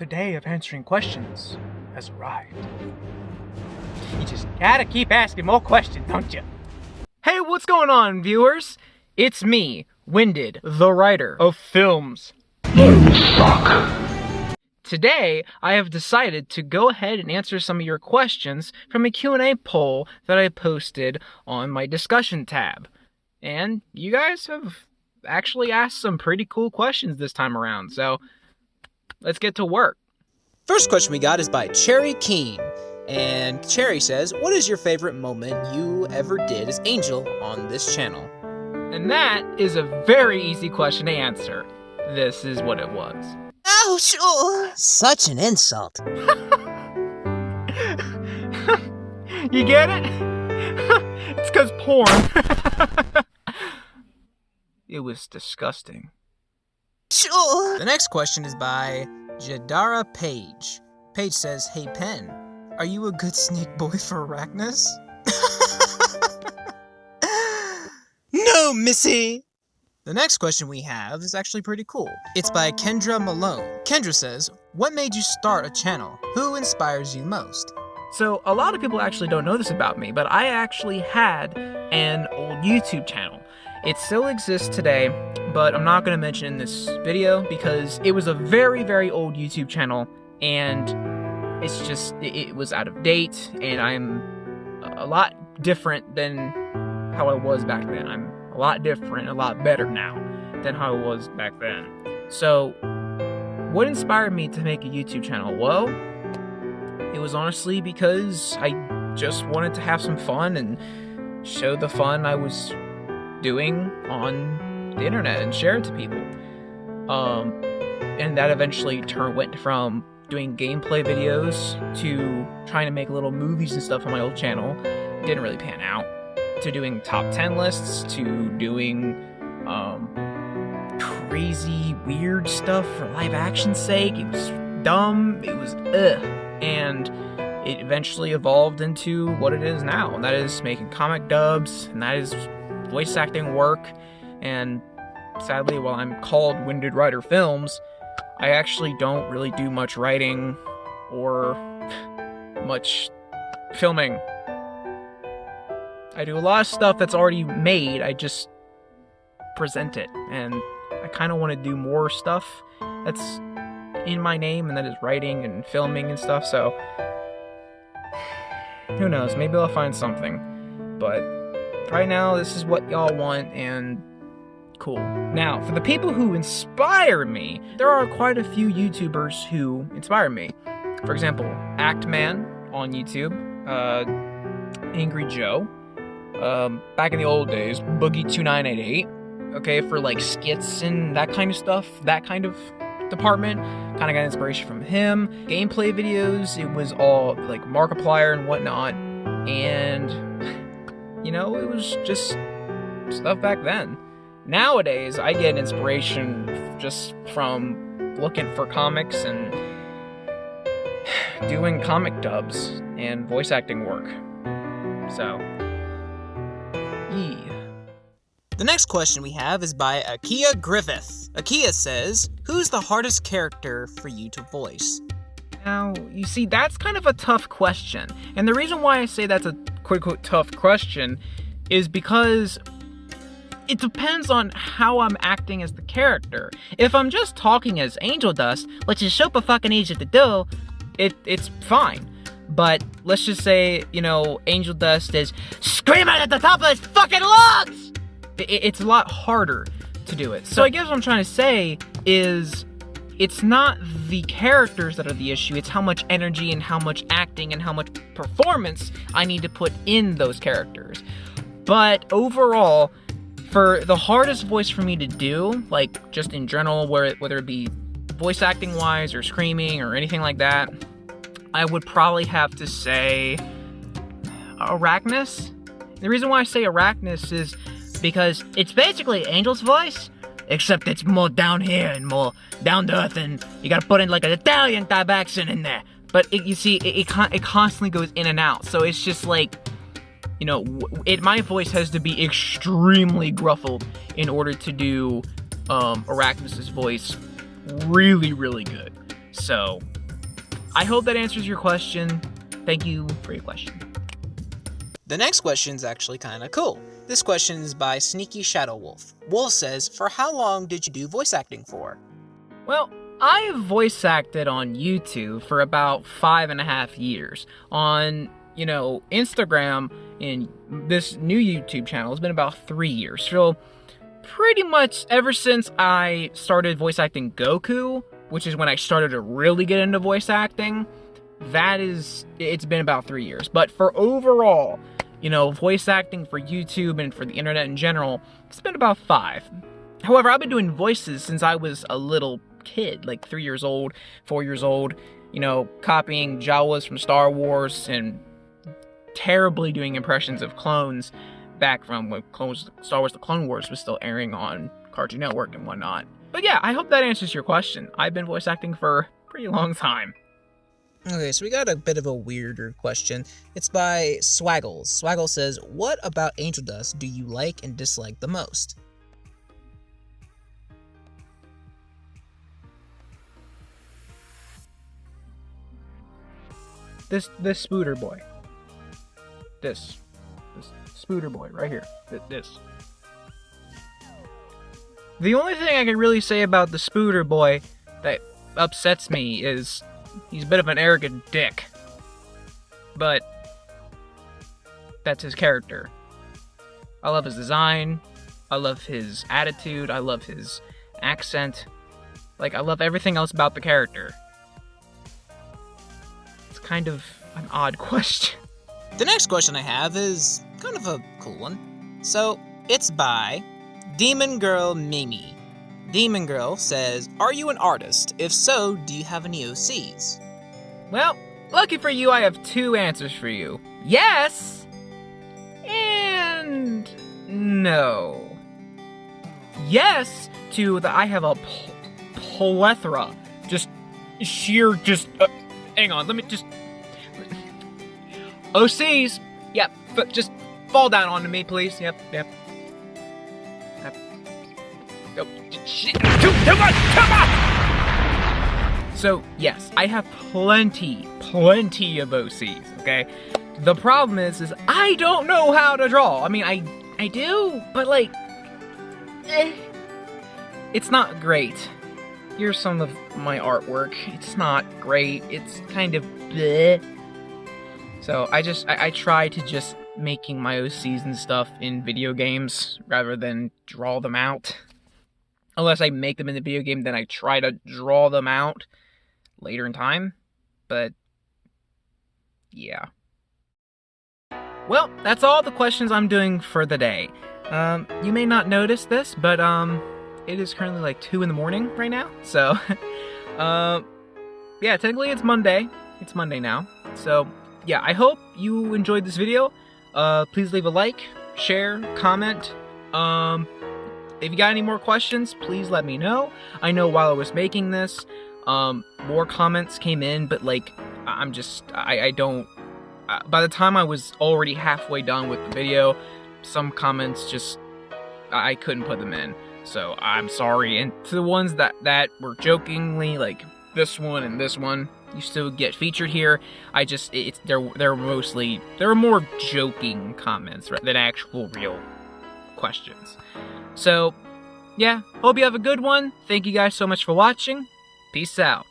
The day of answering questions has arrived. You just gotta keep asking more questions, don't you? Hey, what's going on, viewers? It's me, Winded, the writer of films. You suck. Today, I have decided to go ahead and answer some of your questions from a Q&A poll that I posted on my discussion tab. And you guys have actually asked some pretty cool questions this time around, so let's get to work. First question we got is by Cherry Keen. And Cherry says, what is your favorite moment you ever did as Angel on this channel? And that is a very easy question to answer. This is what it was. Ouch! Oh, such an insult. You get it? It's 'cause porn. It was disgusting. Sure. The next question is by Jadara Page. Page says, hey Pen, are you a good snake boy for Arachnus? No, Missy! The next question we have is actually pretty cool. It's by Kendra Malone. Kendra says, what made you start a channel? Who inspires you most? So, a lot of people actually don't know this about me, but I actually had an old YouTube channel. It still exists today, but I'm not going to mention it in this video because it was a very, very old YouTube channel, and it's just, it was out of date, and I'm a lot different than how I was back then. I'm a lot different, a lot better now than how I was back then. So, what inspired me to make a YouTube channel? Well, it was honestly because I just wanted to have some fun and show the fun I was doing on the internet and share it to people. And that eventually went from doing gameplay videos to trying to make little movies and stuff on my old channel. Didn't really pan out. To doing top 10 lists, to doing crazy, weird stuff for live action's sake. It was dumb, it was ugh. And it eventually evolved into what it is now, and that is making comic dubs, and that is voice acting work. And sadly, while I'm called Winded Writer Films, I actually don't really do much writing or much filming. I do a lot of stuff that's already made, I just present it, and I kind of want to do more stuff that's in my name, and that is writing and filming and stuff, so who knows, maybe I'll find something. But right now, this is what y'all want, and cool. Now, for the people who inspire me, there are quite a few YouTubers who inspire me. For example, Actman on YouTube, Angry Joe, back in the old days, Boogie2988, okay, for like skits and that kind of stuff, that kind of department, kind of got inspiration from him. Gameplay videos, it was all like Markiplier and whatnot, and you know, it was just stuff back then. Nowadays, I get inspiration just from looking for comics and doing comic dubs and voice acting work. So, yeah. The next question we have is by Akia Griffith. Akia says, who's the hardest character for you to voice? Now, you see, that's kind of a tough question. And the reason why I say that's a quote-unquote tough question is because it depends on how I'm acting as the character. If I'm just talking as Angel Dust, which is super fucking easy to do, it's fine. But let's just say, you know, Angel Dust is screaming at the top of his fucking lungs! It's a lot harder to do it. So I guess what I'm trying to say is, it's not the characters that are the issue, it's how much energy and how much acting and how much performance I need to put in those characters. But overall, for the hardest voice for me to do, like just in general, whether it be voice acting wise or screaming or anything like that, I would probably have to say Arachnus. The reason why I say Arachnus is because it's basically Angel's voice, except it's more down here and more down to earth, and you gotta put in like an Italian type accent in there. But you see, it constantly goes in and out, so it's just like, you know, my voice has to be extremely gruffled in order to do Arachnus' voice really, really good. So, I hope that answers your question. Thank you for your question. The next question is actually kind of cool. This question is by Sneaky Shadow Wolf. Wolf says, for how long did you do voice acting for? Well, I have voice acted on YouTube for about 5.5 years. On, Instagram and this new YouTube channel has been about 3 years. So, pretty much ever since I started voice acting Goku, which is when I started to really get into voice acting, it's been about 3 years. But for overall, voice acting for YouTube and for the internet in general, it's been about 5. However, I've been doing voices since I was a little kid, like 3 years old, 4 years old, copying Jawas from Star Wars and terribly doing impressions of clones back from when Star Wars The Clone Wars was still airing on Cartoon Network and whatnot. But yeah, I hope that answers your question. I've been voice acting for a pretty long time. Okay, so we got a bit of a weirder question. It's by Swaggles. Swaggles says, what about Angel Dust do you like and dislike the most? This Spooter boy. This Spooter boy right here. This. The only thing I can really say about the Spooter boy that upsets me is he's a bit of an arrogant dick. But that's his character. I love his design. I love his attitude. I love his accent. I love everything else about the character. It's kind of an odd question. The next question I have is kind of a cool one. So, it's by Demon Girl Mimi. Demon Girl says, are you an artist? If so, do you have any OCs? Well, lucky for you, I have 2 answers for you. Yes! And no. Yes to the I have a plethora. Hang on, let me just... OCs! Yep, but just fall down onto me, please. Yep. Oh, shit. Come on! So, yes, I have plenty of OCs, okay? The problem is I don't know how to draw. I mean, I do, but it's not great. Here's some of my artwork. It's not great. It's kind of bleh. So I try to just making my OCs and stuff in video games rather than draw them out. Unless I make them in the video game, then I try to draw them out later in time. But yeah. Well, that's all the questions I'm doing for the day. You may not notice this, but it is currently 2 in the morning right now. So yeah, technically it's Monday. It's Monday now. So yeah, I hope you enjoyed this video. Please leave a like, share, comment. If you got any more questions, please let me know. I know while I was making this, more comments came in, but I don't... by the time I was already halfway done with the video, some comments I couldn't put them in. So I'm sorry. And to the ones that were jokingly, this one and this one, you still get featured here. They're more joking comments than actual real questions. So, yeah, hope you have a good one. Thank you guys so much for watching. Peace out.